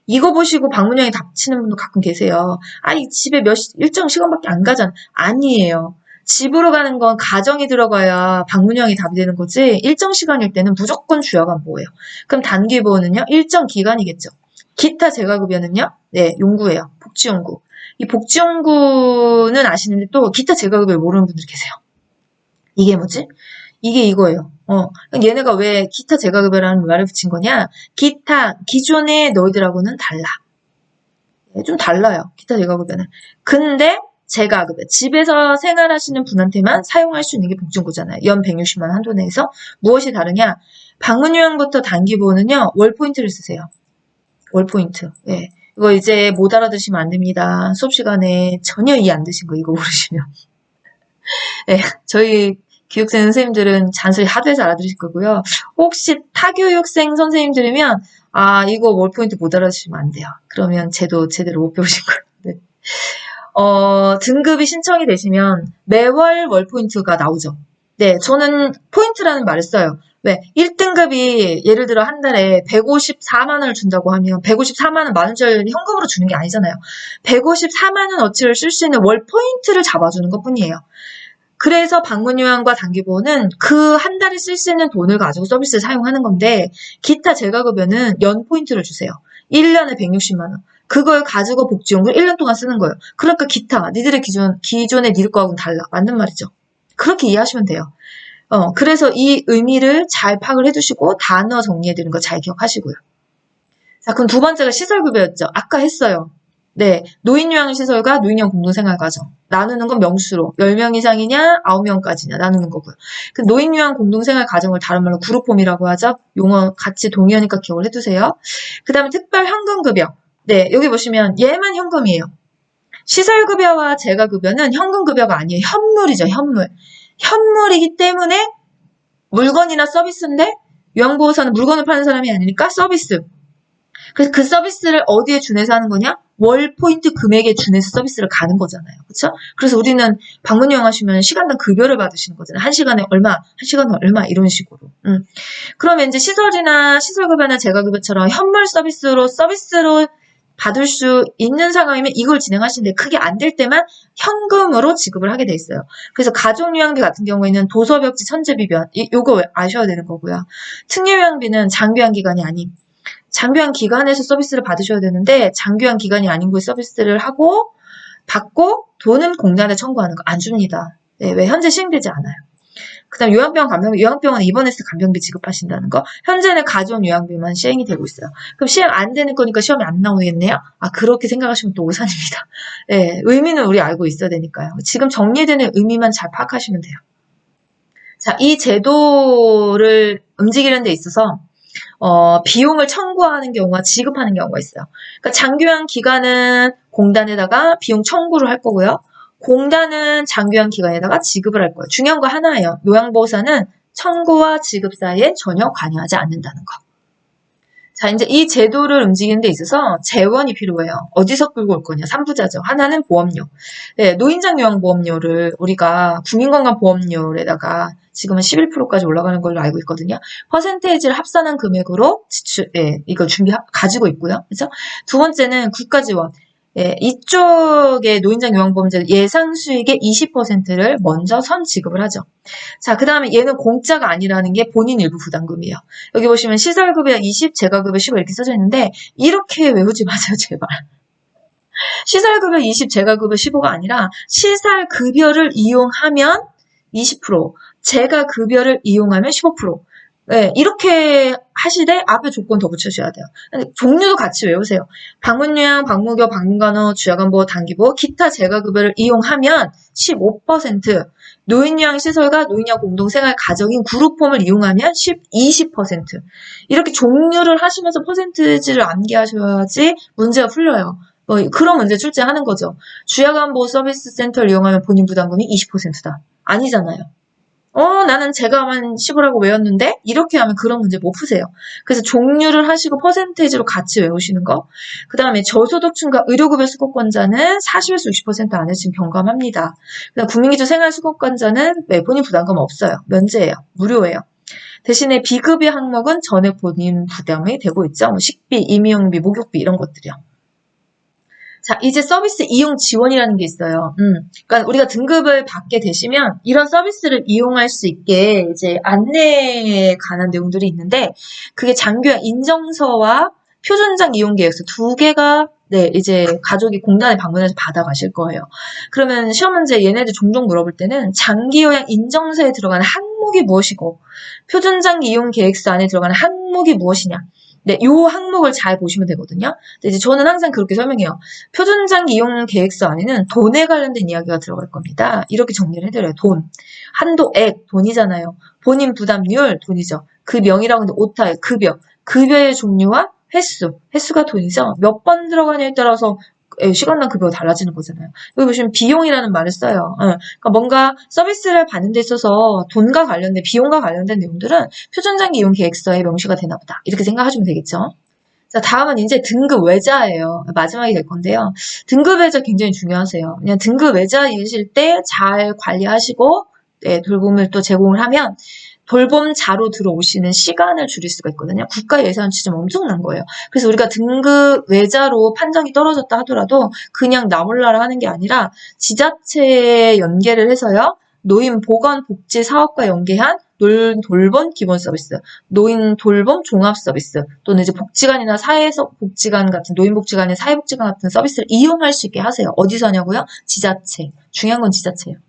이거 보시고 방문형이 닥치는 분도 가끔 계세요. 이 집에 일정 시간밖에 안 가잖아. 아니에요. 집으로 가는 건 가정이 들어가야 방문형이 답이 되는 거지 일정 시간일 때는 무조건 주야간보예요. 그럼 단기보는요? 일정 기간이겠죠. 기타 재가급여는요? 네, 연구예요. 복지연구. 이 복지연구는 아시는데 또 기타 재가급여 모르는 분들 계세요. 이게 뭐지? 이게 이거예요. 얘네가 왜 기타 재가급여라는 말을 붙인 거냐? 기타, 기존의 너희들하고는 달라. 좀 달라요. 기타 재가급여는. 근데 재가급여, 집에서 생활하시는 분한테만 사용할 수 있는 게 복지연구잖아요. 연 160만 원 한도 내에서. 무엇이 다르냐? 방문요양부터 단기보는요. 월포인트를 쓰세요. 월포인트. 예. 이거 이제 못 알아두시면 안 됩니다. 수업 시간에 전혀 이해 안 되신 거 이거 모르시면. 네, 저희 교육생 선생님들은 잔소리 하도 해서 알아들으실 거고요. 혹시 타교육생 선생님들이면 이거 월포인트 못 알아주시면 안 돼요. 그러면 쟤도 제대로 못 배우신 거예요. 네. 등급이 신청이 되시면 매월 월포인트가 나오죠. 네, 저는 포인트라는 말을 써요. 왜? 1등급이 예를 들어 한 달에 154만 원을 준다고 하면 154만 원 만원짜리 현금으로 주는 게 아니잖아요. 154만 원 어치를 쓸 수 있는 월 포인트를 잡아주는 것 뿐이에요. 그래서 방문요양과 단기보호는 그 한 달에 쓸 수 있는 돈을 가지고 서비스를 사용하는 건데 기타 재가급여는 연 포인트를 주세요. 1년에 160만 원. 그걸 가지고 복지용을 1년 동안 쓰는 거예요. 그러니까 기타, 니들의 기존의 니들 거하고는 달라. 맞는 말이죠. 그렇게 이해하시면 돼요. 그래서 이 의미를 잘 파악을 해두시고 단어 정리해드는 거 잘 기억하시고요. 자, 그럼 두 번째가 시설급여였죠. 아까 했어요. 네, 노인요양시설과 노인요양 공동생활과정. 나누는 건 명수로 10명 이상이냐 9명까지냐 나누는 거고요. 그 노인요양 공동생활과정을 다른 말로 그룹홈이라고 하죠. 용어 같이 동의하니까 기억을 해두세요. 그 다음에 특별 현금급여. 네, 여기 보시면 얘만 현금이에요. 시설급여와 재가급여는 현금급여가 아니에요. 현물이죠, 현물. 현물이기 때문에 물건이나 서비스인데 요양보호사는 물건을 파는 사람이 아니니까 서비스. 그래서 그 서비스를 어디에 준해서 하는 거냐? 월 포인트 금액에 준해서 서비스를 가는 거잖아요. 그렇죠? 그래서 우리는 방문 이용하시면 시간당 급여를 받으시는 거잖아요. 1시간에 얼마, 1시간에 얼마 이런 식으로. 그러면 이제 시설이나 시설급여나 재가급여처럼 현물 서비스로 받을 수 있는 상황이면 이걸 진행하시는데 그게 안 될 때만 현금으로 지급을 하게 돼 있어요. 그래서 가족요양비 같은 경우에는 도서벽지 천재비변 요거 아셔야 되는 거고요. 특례요양비는 장기요양 기간이 아닌 장기요양 기간에서 서비스를 받으셔야 되는데 장기요양 기간이 아닌 곳에 서비스를 받고 돈은 공단에 청구하는 거 안 줍니다. 네, 왜 현재 시행되지 않아요. 그 다음 요양병원 간병비, 요양병원은 입원했을 때 간병비 지급하신다는 거. 현재는 가전 요양비만 시행이 되고 있어요. 그럼 시행 안 되는 거니까 시험이 안 나오겠네요? 그렇게 생각하시면 또 오산입니다. 네, 의미는 우리 알고 있어야 되니까요. 지금 정리되는 의미만 잘 파악하시면 돼요. 자, 이 제도를 움직이는 데 있어서 비용을 청구하는 경우와 지급하는 경우가 있어요. 그러니까 장기요양 기간은 공단에다가 비용 청구를 할 거고요. 공단은 장기요양 기간에다가 지급을 할 거예요. 중요한 거 하나예요. 요양보호사는 청구와 지급 사이에 전혀 관여하지 않는다는 거. 자, 이제 이 제도를 움직이는 데 있어서 재원이 필요해요. 어디서 끌고 올 거냐? 3부자죠. 하나는 보험료. 네, 노인장 요양보험료를 우리가 국민건강보험료에다가 지금은 11%까지 올라가는 걸로 알고 있거든요. 퍼센테이지를 합산한 금액으로 이걸 가지고 있고요. 그렇죠? 두 번째는 국가지원. 예, 이쪽에 노인장 요양보험제 예상 수익의 20%를 먼저 선 지급을 하죠. 자, 그 다음에 얘는 공짜가 아니라는 게 본인 일부 부담금이에요. 여기 보시면 시설급여 20, 재가급여 15 이렇게 써져 있는데 이렇게 외우지 마세요, 제발. 시설급여 20, 재가급여 15가 아니라 시설급여를 이용하면 20%, 재가급여를 이용하면 15%. 네, 이렇게 하시되 앞에 조건 더 붙여주셔야 돼요. 종류도 같이 외우세요. 방문요양, 방무교, 방문간호, 주야간보호, 단기보호, 기타 재가급여를 이용하면 15%, 노인요양시설과 노인요양 공동생활 가정인 그룹홈을 이용하면 20%. 이렇게 종류를 하시면서 퍼센티지를 암기하셔야지 문제가 풀려요. 그런 문제 출제하는 거죠. 주야간보호 서비스 센터를 이용하면 본인 부담금이 20%다. 아니잖아요. 나는 제가만 10이라고 외웠는데 이렇게 하면 그런 문제 못 푸세요. 그래서 종류를 하시고 퍼센테이지로 같이 외우시는 거. 그 다음에 저소득층과 의료급여 수급권자는 40에서 60% 안에 지금 경감합니다. 그다음 국민기초 생활수급권자는 본인 부담금 없어요. 면제예요. 무료예요. 대신에 비급여 항목은 전액 본인 부담이 되고 있죠. 식비, 임용비, 목욕비 이런 것들이요. 자, 이제 서비스 이용 지원이라는 게 있어요. 그러니까 우리가 등급을 받게 되시면 이런 서비스를 이용할 수 있게 이제 안내에 관한 내용들이 있는데 그게 장기요양 인정서와 표준장 이용 계획서 두 개가 이제 가족이 공단에 방문해서 받아가실 거예요. 그러면 시험 문제 얘네들 종종 물어볼 때는 장기요양 인정서에 들어가는 항목이 무엇이고 표준장 이용 계획서 안에 들어가는 항목이 무엇이냐. 네, 요 항목을 잘 보시면 되거든요. 근데 이제 저는 항상 그렇게 설명해요. 표준장 이용 계획서 안에는 돈에 관련된 이야기가 들어갈 겁니다. 이렇게 정리를 해드려요. 돈. 한도액, 돈이잖아요. 본인 부담률, 돈이죠. 그 명이라고 하는데 오타, 급여. 급여의 종류와 횟수가 돈이죠. 몇 번 들어가냐에 따라서 시간당 급여가 달라지는 거잖아요. 여기 보시면 비용이라는 말을 써요. 그러니까 뭔가 서비스를 받는 데 있어서 돈과 관련된 비용과 관련된 내용들은 표준장기 이용 계획서에 명시가 되나 보다. 이렇게 생각하시면 되겠죠. 자, 다음은 이제 등급 외자예요. 마지막이 될 건데요. 등급 외자 굉장히 중요하세요. 그냥 등급 외자이실 때 잘 관리하시고 돌봄을 또 제공을 하면 돌봄자로 들어오시는 시간을 줄일 수가 있거든요. 국가 예산 지점 엄청난 거예요. 그래서 우리가 등급 외자로 판정이 떨어졌다 하더라도 그냥 나 몰라라 하는 게 아니라 지자체에 연계를 해서요. 노인 보건 복지 사업과 연계한 노인 돌봄 기본 서비스, 노인 돌봄 종합 서비스 또는 이제 복지관이나 사회복지관 같은 노인복지관이나 사회복지관 같은 서비스를 이용할 수 있게 하세요. 어디서 하냐고요? 지자체. 중요한 건 지자체예요.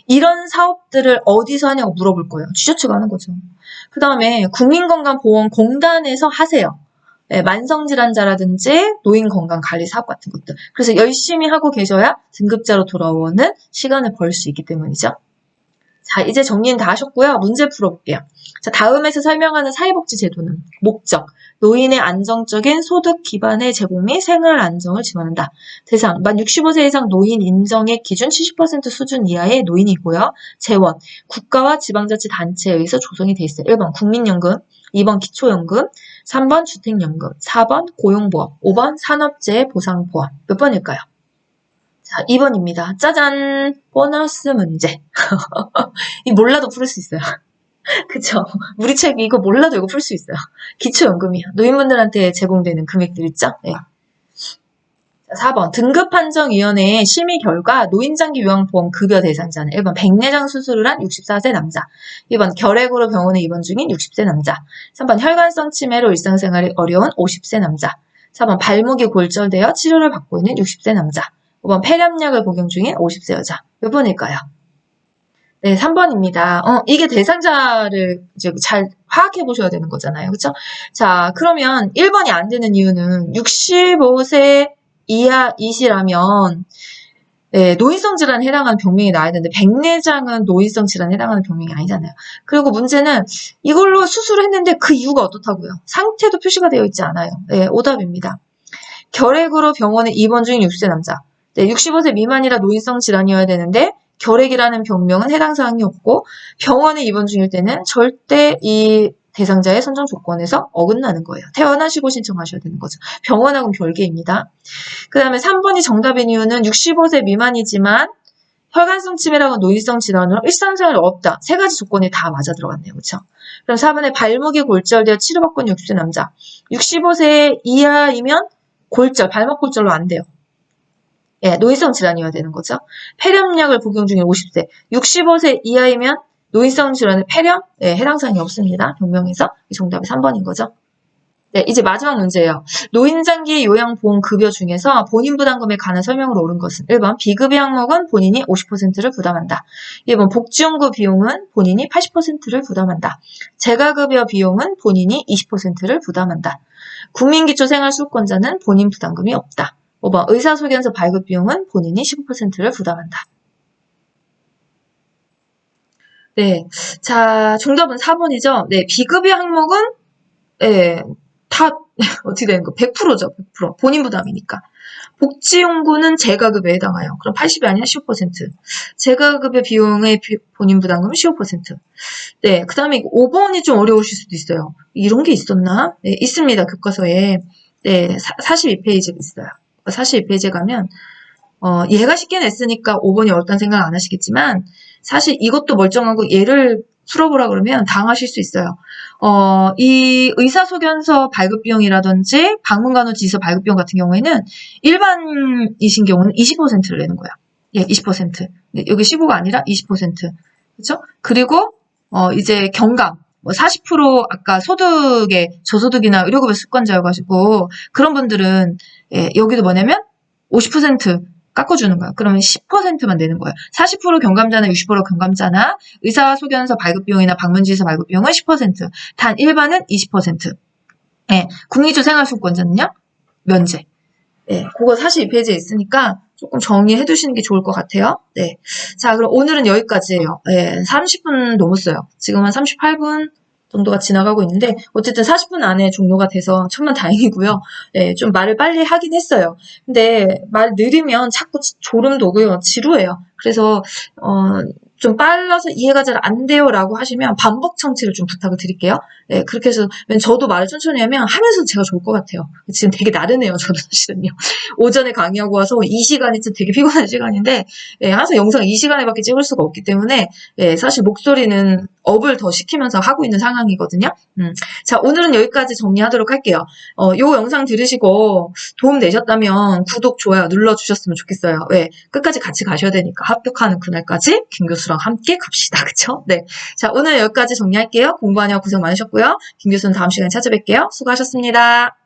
이런 사업들을 어디서 하냐고 물어볼 거예요. 취조치가 하는 거죠. 그 다음에 국민건강보험공단에서 하세요. 네, 만성질환자라든지 노인건강관리 사업 같은 것들. 그래서 열심히 하고 계셔야 등급자로 돌아오는 시간을 벌 수 있기 때문이죠. 자, 이제 정리는 다 하셨고요. 문제 풀어볼게요. 자, 다음에서 설명하는 사회복지 제도는 목적, 노인의 안정적인 소득 기반의 제공 및 생활 안정을 지원한다. 대상, 만 65세 이상 노인 인정액 기준 70% 수준 이하의 노인이고요. 재원, 국가와 지방자치단체에 의해서 조성이 돼 있어요. 1번 국민연금, 2번 기초연금, 3번 주택연금, 4번 고용보험, 5번 산업재해보상보험. 몇 번일까요? 자, 2번입니다. 짜잔! 보너스 문제. 이 몰라도 풀 수 있어요. 그쵸? 우리 책 이거 몰라도 이거 풀 수 있어요. 기초연금이요. 노인분들한테 제공되는 금액들 있죠? 네. 자, 4번. 등급판정위원회의 심의 결과 노인장기 요양보험 급여 대상자는 1번 백내장 수술을 한 64세 남자, 2번 결핵으로 병원에 입원 중인 60세 남자, 3번 혈관성 치매로 일상생활이 어려운 50세 남자, 4번 발목이 골절되어 치료를 받고 있는 60세 남자, 5번 폐렴약을 복용 중인 50세 여자. 몇 번일까요? 네, 3번입니다. 이게 대상자를 이제 잘 파악해 보셔야 되는 거잖아요. 그쵸? 자, 그러면 1번이 안 되는 이유는 65세 이하이시라면 네, 노인성 질환에 해당하는 병명이 나와야 되는데 백내장은 노인성 질환에 해당하는 병명이 아니잖아요. 그리고 문제는 이걸로 수술을 했는데 그 이유가 어떻다고요? 상태도 표시가 되어 있지 않아요. 네, 오답입니다. 결핵으로 병원에 입원 중인 60세 남자. 네, 65세 미만이라 노인성 질환이어야 되는데 결핵이라는 병명은 해당 사항이 없고 병원에 입원 중일 때는 절대 이 대상자의 선정 조건에서 어긋나는 거예요. 태어나시고 신청하셔야 되는 거죠. 병원하고는 별개입니다. 그 다음에 3번이 정답인 이유는 65세 미만이지만 혈관성 치매라고 노인성 질환으로 일상생활이 없다. 세 가지 조건이 다 맞아 들어갔네요. 그렇죠? 그럼 4번에 발목이 골절되어 치료받고 있는 60세 남자. 65세 이하이면 골절, 발목 골절로 안 돼요. 예, 노인성 질환이어야 되는 거죠. 폐렴약을 복용 중인 50세. 65세 이하이면 노인성 질환의 폐렴? 예, 해당 사항이 없습니다. 병명에서. 이 정답이 3번인 거죠. 네, 이제 마지막 문제예요. 노인장기 요양보험 급여 중에서 본인 부담금에 관한 설명으로 옳은 것은 1번 비급여 항목은 본인이 50%를 부담한다. 1번 복지연구 비용은 본인이 80%를 부담한다. 재가급여 비용은 본인이 20%를 부담한다. 국민기초생활수급권자는 본인 부담금이 없다. 5번 의사소견서 발급 비용은 본인이 15%를 부담한다. 네, 자 정답은 4번이죠. 네, 비급여 항목은 네, 다 어떻게 되는 거? 100%죠. 100%. 본인 부담이니까. 복지용구는 재가급에 해당해요. 그럼 80이 아니라 15%. 재가급의 비용의 본인 부담금은 15%. 네, 그 다음에 5번이 좀 어려우실 수도 있어요. 이런 게 있었나? 네, 있습니다. 교과서에. 네, 42페이지가 있어요. 42페이지에 가면 얘가 쉽게 냈으니까 5번이 어렵다는 생각 안 하시겠지만 사실 이것도 멀쩡하고 얘를 풀어보라 그러면 당하실 수 있어요. 이 의사소견서 발급비용이라든지 방문간호지휘서 발급비용 같은 경우에는 일반이신 경우는 20%를 내는 거야. 예, 20%. 여기 15가 아니라 20%. 그렇죠? 그리고 이제 경감 40% 아까 소득의 저소득이나 의료급여 수권자여가지고 그런 분들은 예, 여기도 뭐냐면 50% 깎아주는 거예요. 그러면 10%만 내는 거예요. 40% 경감자나 60% 경감자나 의사소견서 발급비용이나 방문지휘서 발급비용은 10%. 단 일반은 20%. 예, 국민기초생활수급권자는요? 면제. 예, 그거 42페이지에 있으니까 조금 정리해 두시는 게 좋을 것 같아요. 네. 자, 그럼 오늘은 여기까지예요. 예, 30분 넘었어요. 지금 한 38분 정도가 지나가고 있는데 어쨌든 40분 안에 종료가 돼서 천만 다행이고요. 예, 좀 말을 빨리 하긴 했어요. 근데 말 느리면 자꾸 졸음 돋고요. 지루해요. 그래서 좀 빨라서 이해가 잘 안 돼요라고 하시면 반복 청취를 좀 부탁을 드릴게요. 네, 그렇게 해서 저도 말을 천천히 하면 하면서 제가 좋을 것 같아요. 지금 되게 나른해요. 저도 사실은요. 오전에 강의하고 와서 이 시간이 좀 되게 피곤한 시간인데 예, 항상 영상 이 시간에밖에 찍을 수가 없기 때문에 예, 사실 목소리는 업을 더 시키면서 하고 있는 상황이거든요. 자, 오늘은 여기까지 정리하도록 할게요. 요 영상 들으시고 도움 되셨다면 구독, 좋아요 눌러주셨으면 좋겠어요. 예, 끝까지 같이 가셔야 되니까 합격하는 그날까지 김 교수랑 함께 갑시다. 그쵸? 네. 자, 오늘 여기까지 정리할게요. 공부하느라 고생 많으셨고요. 김 교수는 다음 시간에 찾아뵐게요. 수고하셨습니다.